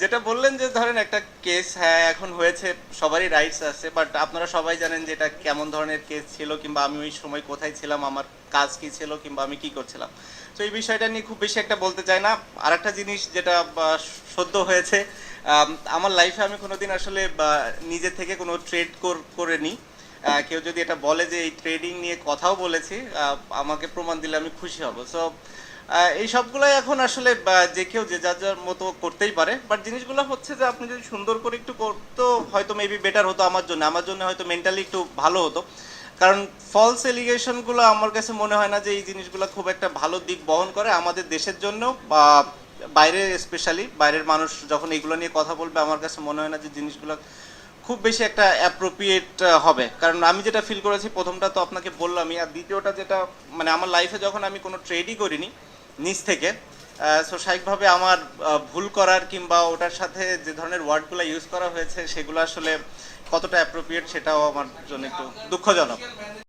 যেটা বললেন যে ধরেন একটা কেস, হ্যাঁ এখন হয়েছে, সবারই রাইটস আছে, বাট আপনারা সবাই জানেন যে এটা কেমন ধরনের কেস ছিল, কিংবা আমি ওই সময় কোথায় ছিলাম, আমার কাজ কি ছিল, কিংবা আমি কি করছিলাম। তো এই বিষয়টা নিয়ে খুব বেশি একটা বলতে চাই না। আর একটা জিনিস যেটা সদ্য হয়েছে, আমার লাইফে আমি কোনোদিন আসলে নিজে থেকে কোনো ট্রেড করে নিই। কেউ যদি এটা বলে যে এই ট্রেডিং নিয়ে কথাও বলেছি, আমাকে প্রমাণ দিলে আমি খুশি হব। সো এই সবগুলাই এখন আসলে যে কেউ যে যার যার মতো করতেই পারে, বাট জিনিসগুলো হচ্ছে যে আপনি যদি সুন্দর করে একটু করতো হয়তো মেবি বেটার হতো আমার জন্য হয়তো মেন্টালি একটু ভালো হতো। কারণ ফলস এলিগেশনগুলো আমার কাছে মনে হয় না যে এই জিনিসগুলো খুব একটা ভালো দিক বহন করে আমাদের দেশের জন্য, বা বাইরে স্পেশালি বাইরের মানুষ যখন এগুলো নিয়ে কথা বলবে আমার কাছে মনে হয় না যে জিনিসগুলো খুব বেশি একটা অ্যাপ্রোপ্রিয়েট হবে। কারণ আমি যেটা ফিল করেছি, প্রথমটা তো আপনাকে বললামই, আর দ্বিতীয়টা যেটা মানে আমার লাইফে যখন আমি কোনো ট্রেডই করিনি নিজ থেকে, সো স্বাভাবিকভাবে আমার ভুল করার কিংবা ওটার সাথে যে ধরনের ওয়ার্ডগুলো ইউজ করা হয়েছে সেগুলো আসলে কতটা অ্যাপ্রোপ্রিয়েট সেটাও আমার জন্য একটু দুঃখজনক।